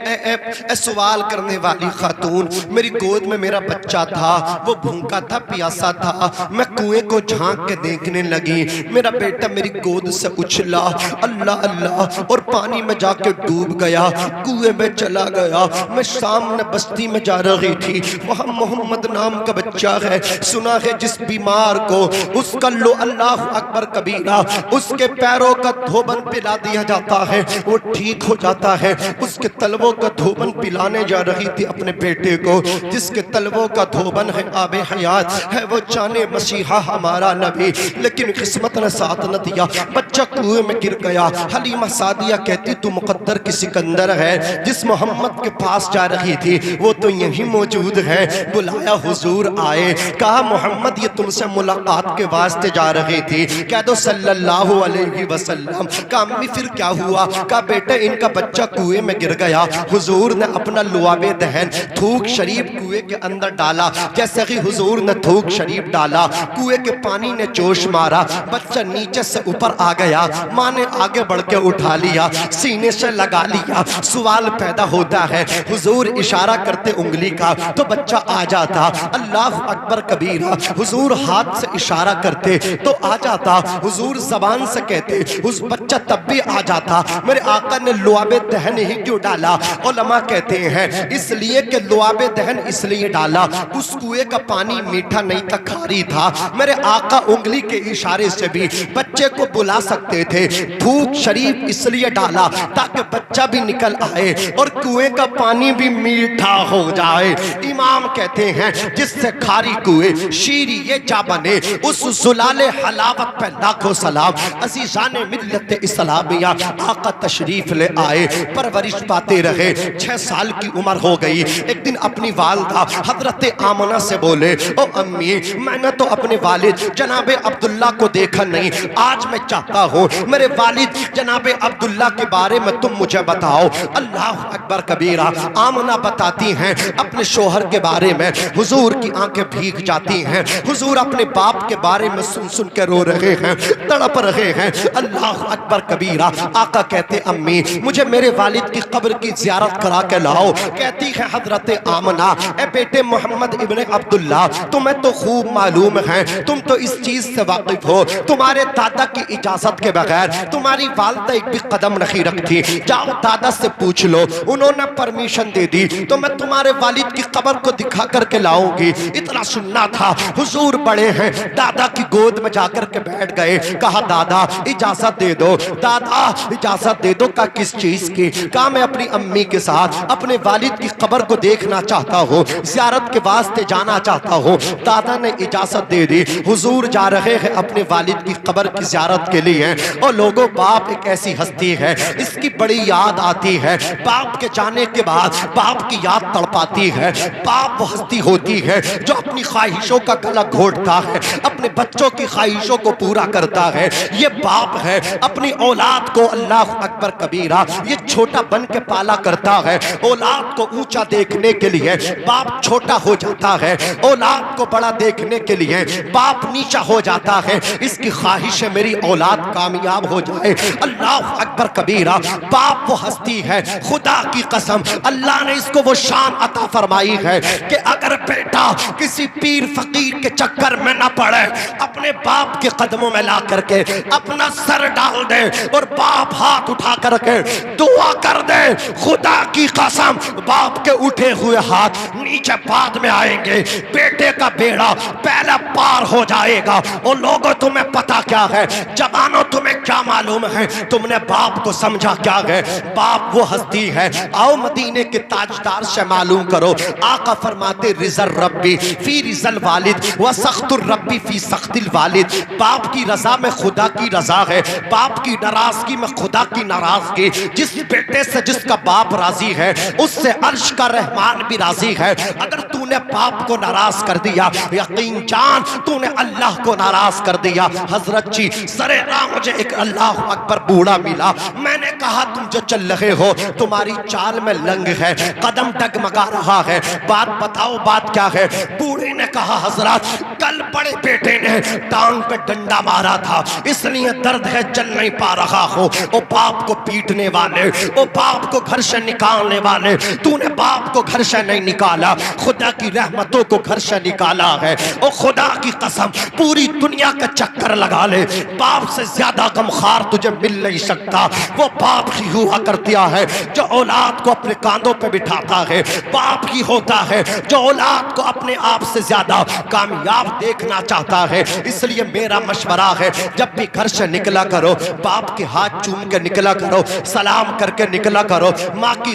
اے سوال کرنے والی خاتون, میری گود میں میرا بچہ تھا, وہ بھوکا تھا پیاسا تھا, میں کنویں کو جھانک کے دیکھنے لگی, میرا بیٹا میری گود سے اچھلا اللہ اللہ اور پانی میں جا کے ڈوب گیا, کنویں میں چلا گیا. میں سامنے بستی میں جا رہی تھی, وہاں محمد نام کا بچہ ہے, سنا ہے جس بیمار کو اس کا لو اللہ اکبر کبیرہ اس کے پیروں کا دھوبن پلا دیا جاتا ہے وہ ٹھیک ہو جاتا ہے. اس کے تلووں کا دھوبن پلانے جا رہی تھی اپنے بیٹے کو, جس کے تلووں کا دھوبن ہے آب حیات ہے, وہ جانے مسیحا ہمارا نبی, لیکن قسمت نے ساتھ نہ دیا, بچہ کنویں میں گر گیا. حلیمہ سعدیہ کہتی تو مقدر کی سکندر ہے, جس محمد کے پاس جا رہی تھی وہ تو یہیں موجود ہے. بلایا حضور آئے, کہا محمد یہ تم سے ملاقات کے واسطے جا رہی تھی, کہہ دو صلی اللہ علیہ وسلم. کہا امی پھر کیا ہوا؟ کہا بیٹے ان کا بچہ کنویں میں گر گیا. حضور نے اپنا لعاب دہن تھوک شریف کنویں کے اندر ڈالا, جیسے ہی حضور نے تھوک شریف ڈالا کنویں کے پانی نے جوش مارا, بچہ نیچے سے اوپر آ گیا. ماں نے آگے بڑھ کے اٹھا لیا, سینے سے لگا لیا. سوال پیدا ہوتا ہے, حضور اشارہ کرتے انگلی کا تو بچہ آ جاتا, اللہ اکبر کبیرہ. حضور ہاتھ سے اشارہ کرتے تو آ جاتا, حضور زبان سے کہتے اس بچہ تب بھی آ جاتا. میرے آقا نے لعاب دہن ہی کیوں ڈالا؟ علماء کہتے ہیں اس لیے کہ لعاب دہن اس لیے ڈالا اس کنویں کا پانی میٹھا نہیں تھا، کھاری تھا۔ میرے آقا انگلی کے اشارے سے بھی بچے کو بلا سکتے تھے۔ تھوک شریف اس لیے ڈالا تاکہ بچہ بھی نکل آئے اور کنویں کا پانی بھی میٹھا ہو جائے۔ امام کہتے ہیں جس سے کھاری کنویں شیری یہ جا بنے، اس زلال حلاوت پہ لاکھوں سلام۔ عزیزان ملت اسلامیہ، آقا تشریف لے آئے، پرورش پاتے رہے، 6 سال کی عمر ہو گئی۔ ایک دن اپنی والدہ حضرت آمنہ سے بولے، او امی میں نے تو اپنے والد جناب عبداللہ کو دیکھا نہیں، آج میں چاہتا ہوں میرے والد جناب عبداللہ کے بارے میں تم مجھے بتاؤ۔ اللہ اکبر کبیرہ۔ آمنہ بتاتی ہیں اپنے شوہر کے بارے میں، حضور کی آنکھیں بھیگ جاتی ہیں۔ حضور اپنے باپ کے بارے میں سن سن کے رو رہے ہیں، تڑپ رہے ہیں۔ اللہ اکبر کبیرہ۔ آقا کہتے امی مجھے میرے والد کی قبر کی زیارت کرا کے لاؤ۔ کہتی ہے حضرت آمنہ، اے بیٹے محمد ابن عبداللہ تمہیں تو خوب معلوم ہے، تم تو اس چیز سے واقف ہو، تمہارے دادا کی اجازت کے بغیر تمہاری والدہ ایک بھی قدم نہیں رکھتی۔ جاؤ دادا سے پوچھ لو، انہوں نے پرمیشن دے دی تو میں تمہارے والد کی قبر کو دکھا کر کے لاؤں گی۔ اتنا سننا تھا، حضور بڑے ہیں، دادا کی گود میں جا کر کے بیٹھ گئے۔ کہا دادا اجازت دے دو، دادا اجازت دے دو۔ کہا کس چیز کی؟ کہا میں اپنی امی کے ساتھ اپنے والد کی قبر کو دیکھنا چاہتا ہوں، زیارت کے واسطے جانا چاہتا ہوں۔ دادا نے اجازت دے دی، حضور جا رہے ہیں اپنے والد کی قبر کی زیارت کے لیے۔ اور لوگوں باپ ایک ایسی ہستی ہے، اس کی بڑی یاد آتی ہے، باپ کے جانے کے بعد باپ کی یاد تڑپاتی ہے۔ باپ وہ ہستی ہوتی ہے جو اپنی خواہشوں کا گلا گھونٹتا ہے، اپنے بچوں کی خواہشوں کو پورا کرتا ہے۔ یہ باپ ہے اپنی اولاد کو، اللہ اکبر کبیرہ، یہ چھوٹا بن کے پالا کرتا ہے۔ اولاد کو اونچا دیکھنے کے لیے باپ چھوٹا ہو جاتا ہے، اولاد کو بڑا دیکھنے کے لیے باپ نیچا ہو جاتا ہے۔ اس کی خواہش ہے میری اولاد کامیاب ہو جائے۔ اللہ اکبر کبیرہ۔ باپ وہ ہستی ہے، خدا کی قسم اللہ نے اس کو وہ شان عطا فرمائی ہے کہ اگر بیٹا کسی پیر فقیر کے چکر میں نہ پڑے، اپنے باپ کے قدموں میں لا کر کے اپنا سر ڈال دے اور باپ ہاتھ اٹھا کر کے دعا کر دے، خدا کی قسم باپ کے اٹھے ہوئے ہاتھ نیچے بعد میں آئیں گے، بیٹے کا بیڑا پہلا پار ہو جائے گا۔ اور لوگوں تمہیں پتا کیا ہے، جوانوں تمہیں کیا معلوم ہے، تم نے باپ کو سمجھا کیا ہے؟ باپ وہ ہستی ہے، آؤ مدینے کے تاجدار سے معلوم کرو۔ آقا فرماتے رضا الربی فی رضا الوالد و سخط الربی فی سخط الوالد۔ باپ کی رضا میں خدا کی رضا ہے، باپ کی ناراضگی میں خدا کی ناراضگی۔ جس بیٹے سے جس کا باپ راضی ہے اس سے عرش کا رحمان بھی راضی ہے۔ اگر تو نے باپ کو ناراض کر دیا، یقین جان تو نے اللہ کو ناراض کر دیا۔ حضرت جی سرے راہ مجھے ایک اللہ اکبر بوڑھا ملا، میں نے کہا تم جو چل رہے ہو تمہاری چال میں لنگ ہے، قدم ڈگمگا رہا ہے، بات بتاؤ بات کیا ہے؟ بوڑھے نے کہا حضرت کل بڑے بیٹے نے ٹانگ پہ ڈنڈا مارا تھا، اس لیے درد ہے چل نہیں پا رہا ہو۔ او باپ کو پیٹنے والے، او باپ کو گھر سے نکالنے والے، تو نے باپ کو گھر سے نہیں نکالا، خدا کی رحمتوں کو گھر سے نکالا ہے۔ او خدا کی قسم پوری دنیا کا چکر لگا لے، باپ سے زیادہ غمخوار تجھے مل نہیں سکتا۔ وہ باپ ہی ہوا کرتا ہے جو اولاد کو اپنے کاندھوں پہ بٹھاتا ہے، باپ ہی ہوتا ہے جو اولاد کو اپنے آپ سے زیادہ کامیاب دیکھنا چاہتا ہے۔ اس لیے میرا مشورہ ہے جب بھی گھر سے نکلا کرو باپ کے ہاتھ چوم کے نکلا کرو، سلام کر کے نکلا کرو، ماں کی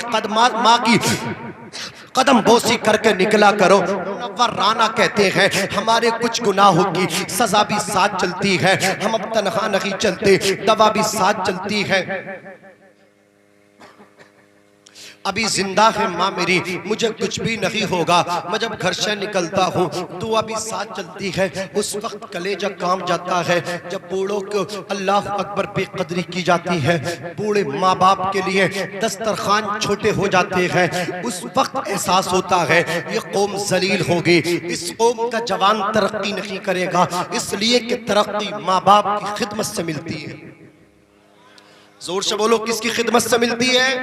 قدم بوسی کر کے نکلا کرو۔ منور رانا کہتے ہیں ہمارے کچھ گناہوں کی سزا بھی ساتھ چلتی ہے، ہم اب تنہا نہیں چلتے، دوا بھی ساتھ چلتی ہے۔ ابھی زندہ ہے ماں میری، مجھے کچھ بھی نہیں ہوگا، میں جب گھر سے نکلتا ہوں دعا بھی ساتھ چلتی ہے۔ اس وقت کلیجہ کام جاتا ہے جب بوڑھوں کو اللہ اکبر بے قدری کی جاتی ہے، بوڑھے ماں باپ کے لیے دسترخوان چھوٹے ہو جاتے ہیں، اس وقت احساس ہوتا ہے یہ قوم ذلیل ہوگی، اس قوم کا جوان ترقی نہیں کرے گا، اس لیے کہ ترقی ماں باپ کی خدمت سے ملتی ہے۔ زور سے بولو کس کی خدمت سے ملتی ہے؟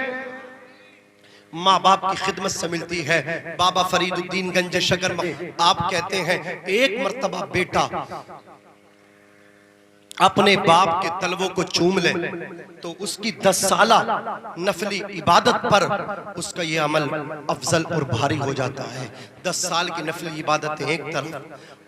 ماں باپ کی خدمت سے ملتی ہے۔ بابا فرید الدین گنج شکر آپ کہتے ہیں ایک مرتبہ بیٹا اپنے باپ کے تلووں کو چوم لے تو اس کی 10 سالہ نفلی عبادت پر اس کا یہ عمل افضل اور بھاری ہو جاتا ہے۔ 10 سال کی نفلی عبادتیں ایک طرف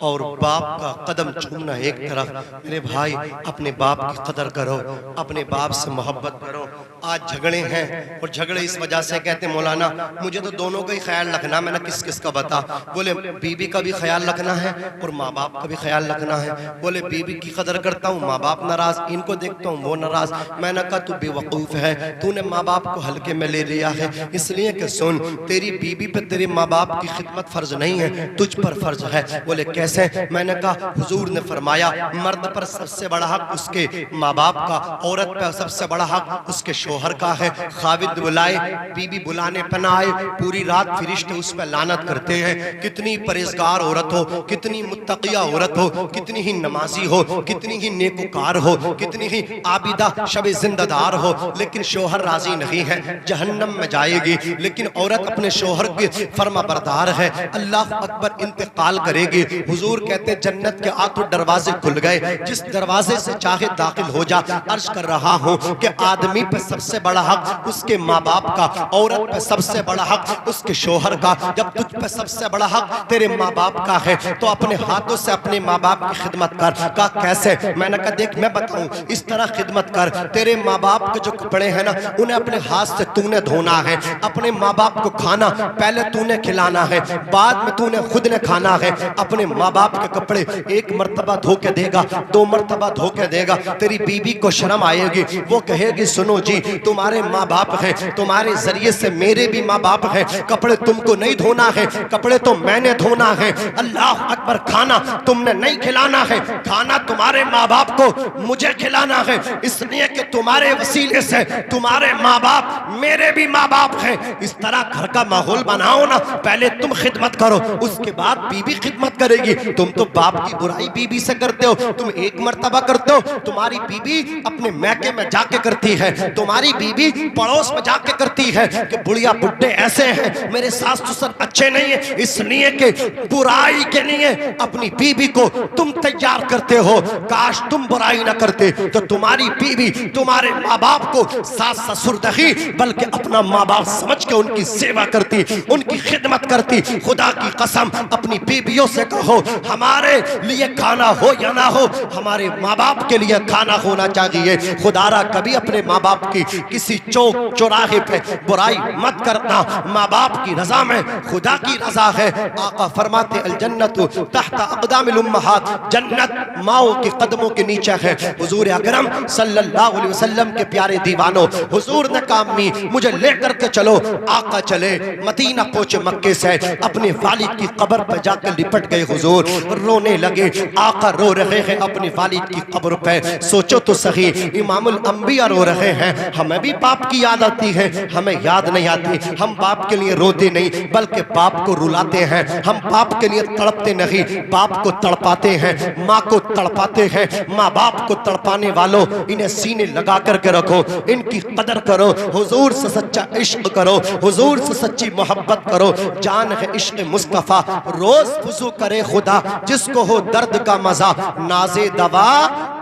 اور باپ کا قدم چومنا ایک طرف۔ میرے بھائی اپنے باپ کی قدر کرو، اپنے باپ سے محبت کرو۔ آج جھگڑے ہیں اور جھگڑے اس وجہ سے کہتے ہیں مولانا مجھے تو دونوں کا ہی خیال رکھنا، میں نے کس کس کا بتا؟ بولے بیوی کا بھی خیال رکھنا ہے اور ماں باپ کا بھی خیال رکھنا ہے۔ بولے بیوی کی قدر کرتا ہوں، ماں باپ ناراض، ان کو دیکھتا ہوں وہ ناراض۔ میں نے کہا تو بے وقوف ہے، تو نے ماں باپ کو ہلکے میں لے لیا ہے، اس لیے کہ سن تیری بیوی پہ تیرے ماں باپ کی خدمت فرض نہیں ہے، تجھ پر فرض ہے۔ بولے کیسے؟ میں نے کہا حضور نے فرمایا مرد پر سب سے بڑا حق اس کے ماں باپ کا، عورت پر سب سے بڑا حق اس کے شوہر کا ہے۔ خاوند بلائے بیوی بلانے پہ نہ آئے، پوری رات فرشتے اس پہ لعنت کرتے ہیں۔ کتنی پرہیزگار عورت ہو، کتنی متقیہ عورت ہو، کتنی ہی نمازی ہو، کتنی ہی نیکوکار ہو، کتنی ہی عابدہ شب زندہ دار ہو، لیکن شوہر راضی نہیں ہے، جہنم میں جائے گی۔ لیکن عورت اپنے شوہر کی فرما بردار ہے، اللہ اکبر انتقال کرے گی۔ حضور کہتے جنت کے 8 دروازے کھل گئے، جس دروازے سے چاہے داخل ہو جا۔ عرض کر رہا ہوں کہ آدمی پہ سب سے بڑا حق اس کے ماں باپ کا، عورت پہ سب سے بڑا حق اس کے شوہر کا۔ جب تجھ پہ سب سے بڑا حق تیرے ماں باپ کا ہے تو اپنے ہاتھوں سے اپنے ماں باپ کی خدمت کر۔ کہا کیسے؟ میں نے کہا دیکھ میں بتاؤں، اس طرح خدمت کر، تیرے ماں باپ کے جو کپڑے ہیں نا انہیں اپنے ہاتھ سے تو نے دھونا ہے۔ اپنے ماں باپ کو کھانا پہلے تو نے کھلانا ہے، بعد میں تو نے خود نے کھانا ہے۔ اپنے ماں باپ کے کپڑے 1 مرتبہ دھو کے دے گا، 2 مرتبہ دھو کے دے گا، تیری بیوی کو شرم آئے گی، وہ کہے گی سنو جی تمہارے ماں باپ ہیں، تمہارے ذریعے سے میرے بھی ماں باپ ہیں، کپڑے تم کو نہیں دھونا ہے، کپڑے تو میں نے دھونا ہے۔ اللہ اکبر، کھانا تم نے نہیں کھلانا ہے، کھانا تمہارے ماں باپ کو مجھے کھلانا ہے، اس لیے کہ تمہارے وسیلے سے تمہارے ماں باپ میرے بھی ماں باپ ہیں۔ اس طرح گھر کا ماحول بناؤ نا، پہلے تم خدمت کرو، اس کے بعد بیوی خدمت کرے گی۔ تم تو باپ کی برائی بیوی سے کرتے ہو، تم 1 مرتبہ کرتے ہو، تمہاری بیوی اپنے میکے میں جا کے کرتی ہے، تمہاری بیوی پڑوس میں جا کے کرتی ہے کہ بڑھیا بڈھے ایسے ہیں، میرے ساس سسر اچھے نہیں ہیں، اس لیے کہ برائی کے لیے اپنی بیوی کو تم تیار کرتے ہو۔ کاش تم برائی نہ کرتے تو تمہاری بیوی تمہارے ماں باپ کو ساس سسر نہیں بلکہ اپنا ماں باپ سمجھ کے ان کی سیوا کرتی، ان کی خدمت کرتی۔ خدا کی قسم اپنی بیویوں سے کہو ہمارے لیے کھانا ہو یا نہ ہو، ہمارے ماں باپ کے لیے کھانا ہونا چاہیے۔ خدا را کبھی اپنے ماں باپ کی کسی چوک چوراہے پہ برائی مت کرنا، ماں باپ کی رضا میں خدا کی رضا ہے۔ آقا فرماتے الجنت تحت اقدام الامہات، جنت ماؤں کے قدموں کے نیچے ہے۔ حضور اکرم صلی اللہ علیہ وسلم کے پیارے دیوانوں، حضور نے کہا امی مجھے لے کر کے چلو۔ آقا چلے، مدینہ پہنچے، مکے سے اپنے والد کی قبر پہ جا کر لپٹ گئے، حضور رونے لگے۔ آقا رو رہے ہیں اپنی والد کی قبر پہ، سوچو تو صحیح امام الانبیاء رو رہے ہیں۔ ہمیں بھی باپ کی یاد آتی ہے، ہمیں یاد نہیں آتی، ہم باپ کے لیے روتے نہیں بلکہ باپ کو رلاتے ہیں، ہم باپ کے لیے تڑپتے نہیں باپ کو تڑپاتے ہیں، ماں کو تڑپاتے ہیں۔ ماں باپ کو تڑپانے والوں انہیں سینے لگا کر کے رکھو، ان کی قدر کرو، حضور سے سچا عشق کرو، حضور سے سچی محبت کرو۔ جان ہے عشق مصطفیٰ، روز وضو کرے خدا، جس کو ہو درد کا مزہ ناز دوا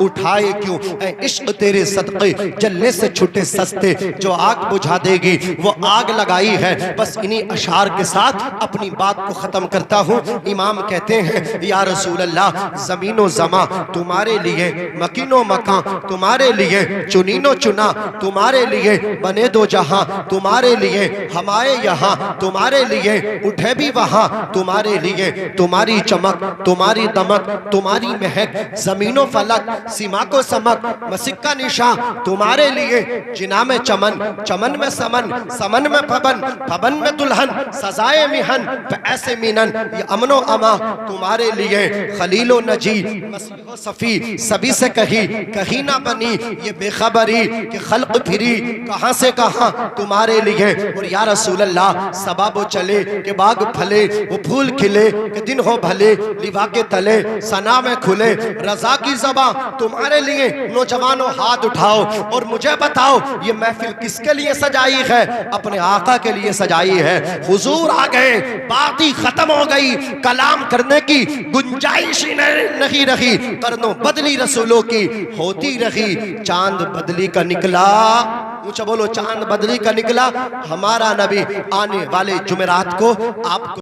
اٹھائے کیوں۔ اے عشق تیرے صدقے جلنے سے چھٹے سستے، جو آگ بجھا دے گی وہ آگ لگائی ہے۔ بس انہی اشعار کے ساتھ اپنی بات کو ختم کرتا ہوں۔ امام کہتے ہیں یا رسول اللہ زمین و زمان تمہارے لیے، مکین و مکان تمہارے لیے، چنین و چنا تمہارے لیے، بنے دو جہاں تمہارے لیے، ہمارے یہاں تمہارے لیے، اٹھے بھی وہاں تمہارے لیے۔ تمہاری چمک، تمہاری دمک، تمہاری مہک، زمین و فلک، سما کو سمک، مسک کا نشان تمہارے لیے۔ جنا میں چمن، چمن میں سمن، سمن میں پبن، پبن میں دلہن، سزائے مہن پہ ایسے مینن، یہ امن و اما تمہارے لیے۔ خلیل و نجی، مسیح و صفی، سبھی سے کہیں نہ بنی یہ بے خبری کہ خلق پھری کہاں سے کہاں تمہارے لیے۔ اور یا رسول اللہ سباب و چلے کہ باغ پھلے، وہ پھول کھلے کہ دن ہو بھلے، لیوا کے تلے ثنا میں کھلے، رضا کی زباں تمہارے لیے۔ نوجوانوں ہاتھ اٹھاؤ اور مجھے بتاؤ یہ محفل کس کے لیے سجائی ہے؟ اپنے آقا کے لیے سجائی ہے۔ حضور آ گئے، بات ہی ختم ہو گئی، کلام کرنے کی گنجائش ہی نہیں رہی، کرنوں بدلی سبھی رسولوں کی ہوتی رہی، چاند بدلی کا نکلا، اونچا بولو، چاند بدلی کا نکلا، ہمارا نبی آنے والے جمعرات کو آپ کو